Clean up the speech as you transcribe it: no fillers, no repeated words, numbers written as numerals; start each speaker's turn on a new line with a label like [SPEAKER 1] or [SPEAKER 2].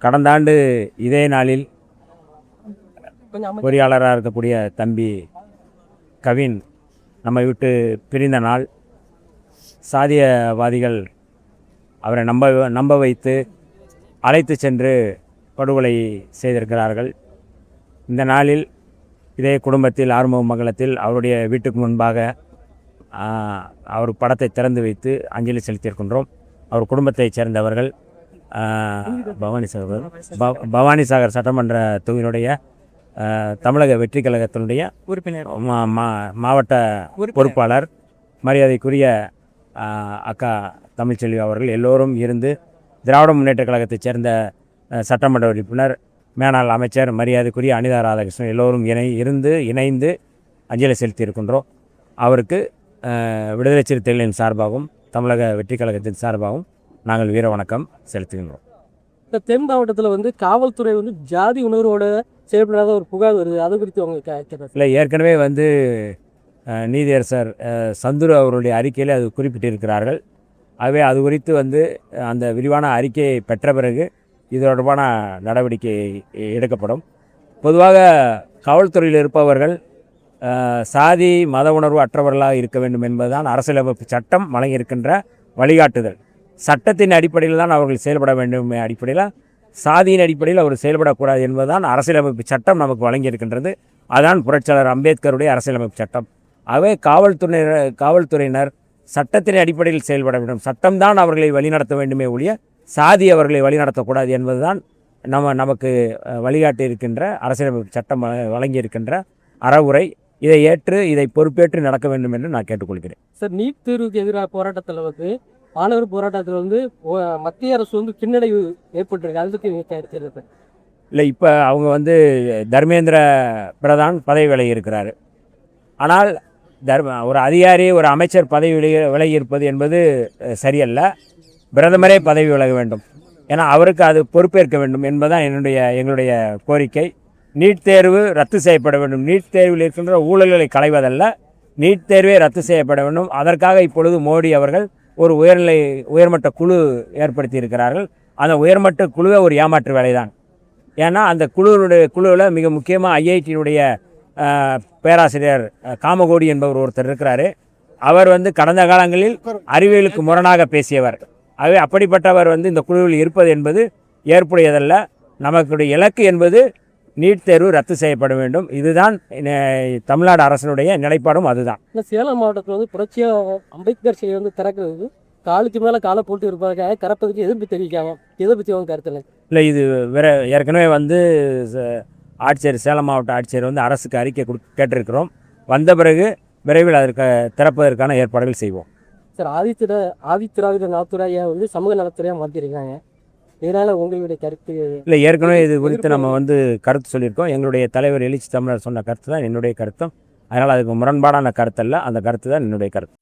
[SPEAKER 1] கடந்த ஆண்டு இதே நாளில் பொறியாளராக இருக்கக்கூடிய தம்பி கவின் நம்மை விட்டு பிரிந்த நாள். சாதியவாதிகள் அவரை நம்ப வைத்து அழைத்து சென்று படுகொலை செய்திருக்கிறார்கள். இந்த நாளில் இதே குடும்பத்தில் ஆறுமுகமங்கலத்தில் அவருடைய வீட்டுக்கு முன்பாக அவர் படத்தை திறந்து வைத்து அஞ்சலி செலுத்தியிருக்கின்றோம். அவர் குடும்பத்தைச் சேர்ந்தவர்கள் பவானிசாகர் சட்டமன்ற தொகுதியினுடைய தமிழக வெற்றி கழகத்தினுடைய உறுப்பினர் மாவட்ட பொறுப்பாளர் மரியாதைக்குரிய அக்கா தமிழ்ச்செல்வி அவர்கள் எல்லோரும் இருந்து திராவிட முன்னேற்ற கழகத்தைச் சேர்ந்த சட்டமன்ற உறுப்பினர் மேனாள் அமைச்சர் மரியாதைக்குரிய அனிதா ராதாகிருஷ்ணன் எல்லோரும் இணைந்து அஞ்சலி செலுத்தியிருக்கின்றோம். அவருக்கு விடுதலை சிறுத்தைகளின் சார்பாகவும் தமிழக வெற்றி கழகத்தின் சார்பாகவும் நாங்கள் வீர வணக்கம் செலுத்துகின்றோம்.
[SPEAKER 2] இந்த தென் மாவட்டத்தில் காவல்துறை ஜாதி உணர்வோட செயல்படாத ஒரு புகார் வருது. அது குறித்து அவங்க
[SPEAKER 1] இல்லை, ஏற்கனவே நீதியரசர் சந்துரு அவருடைய அறிக்கையில் அது குறிப்பிட்டிருக்கிறார்கள். ஆகவே அது குறித்து அந்த விரிவான அறிக்கையை பெற்ற பிறகு இது தொடர்பான நடவடிக்கை எடுக்கப்படும். பொதுவாக காவல்துறையில் இருப்பவர்கள் சாதி மத உணர்வு அற்றவர்களாக இருக்க வேண்டும் என்பதுதான் அரசியலமைப்பு சட்டம் வழங்கியிருக்கின்ற வழிகாட்டுதல். சட்டத்தின் அடிப்படையில் தான் அவர்கள் செயல்பட வேண்டும். அடிப்படையில் சாதியின் அடிப்படையில் அவர் செயல்படக்கூடாது என்பதுதான் அரசியலமைப்பு சட்டம் நமக்கு வழங்கியிருக்கின்றது. அதுதான் புரட்சியாளர் அம்பேத்கருடைய அரசியலமைப்பு சட்டம். ஆகவே காவல்துறையினர் சட்டத்தின் அடிப்படையில் செயல்பட வேண்டும். சட்டம்தான் அவர்களை வழிநடத்த வேண்டுமே ஒழிய சாதி அவர்களை வழிநடத்தக்கூடாது என்பதுதான் நமக்கு வழிகாட்டி இருக்கின்ற அரசியலமைப்பு சட்டம் வழங்கியிருக்கின்ற அறவுரை. இதை ஏற்று இதை பொறுப்பேற்று நடக்க வேண்டும் என்று நான் கேட்டுக்கொள்கிறேன்.
[SPEAKER 2] சார், நீட் தேர்வுக்கு எதிராக போராட்டத்தில் மாணவர் போராட்டத்தில் மத்திய அரசு பின்னடைவு ஏற்பட்டிருக்கு. அதுக்கு
[SPEAKER 1] இல்லை, இப்போ அவங்க தர்மேந்திர பிரதான் பதவி விலகி இருக்கிறார். ஆனால் ஒரு அதிகாரி ஒரு அமைச்சர் பதவி விலகி இருப்பது என்பது சரியல்ல. பிரதமரே பதவி விலக வேண்டும். ஏன்னா அவருக்கு அது பொறுப்பேற்க வேண்டும் என்பதுதான் எங்களுடைய கோரிக்கை. நீட் தேர்வு ரத்து செய்யப்பட வேண்டும். நீட் தேர்வில் இருக்கின்ற ஊழல்களை களைவதல்ல, நீட் தேர்வே ரத்து செய்யப்பட வேண்டும். அதற்காக இப்பொழுது மோடி அவர்கள் ஒரு உயர்மட்ட குழு ஏற்படுத்தி இருக்கிறார்கள். அந்த உயர்மட்ட குழுவே ஒரு ஏமாற்று வேலை தான். ஏன்னா அந்த குழுவில் மிக முக்கியமாக ஐஐடியினுடைய பேராசிரியர் காமகோடி என்பவர் ஒருத்தர் இருக்கிறார். அவர் கடந்த காலங்களில் அறிவியலுக்கு முரணாக பேசியவர். ஆகவே அப்படிப்பட்டவர் இந்த குழுவில் இருப்பது என்பது ஏற்புடையதல்ல. நமக்குடைய இலக்கு என்பது நீட் தேர்வு ரத்து செய்யப்பட வேண்டும். இதுதான் தமிழ்நாடு அரசினுடைய நிலைப்பாடும். அதுதான்
[SPEAKER 2] சேலம் மாவட்டத்தில் புரட்சியாக அம்பேத்கர் சிலை திறக்கிறது காலுக்கு மேலே காலை போட்டு இருப்பாங்க. திறப்பதுக்கு எதிர்ப்பு தெரிவிக்காம இதை பற்றி அவங்க கருத்தில்
[SPEAKER 1] இல்லை. இது ஏற்கனவே ஆட்சியர் சேலம் மாவட்ட ஆட்சியர் அரசுக்கு அறிக்கை கேட்டிருக்கிறோம். வந்த பிறகு விரைவில் அதற்கு திறப்பதற்கான ஏற்பாடுகள் செய்வோம்.
[SPEAKER 2] சார், ஆதித்திராவிட நலத்துறையை சமூக நலத்துறையாக மாற்றிருக்காங்க. இதனால் உங்களுடைய கருத்து?
[SPEAKER 1] இல்லை, ஏற்கனவே இது குறித்து நம்ம கருத்து சொல்லியிருக்கோம். எங்களுடைய தலைவர் எழுச்சி தமிழர் சொன்ன கருத்து தான் என்னுடைய கருத்தும். அதனால் அதுக்கு முரண்பாடான கருத்து அல்ல, அந்த கருத்து தான் என்னுடைய கருத்து.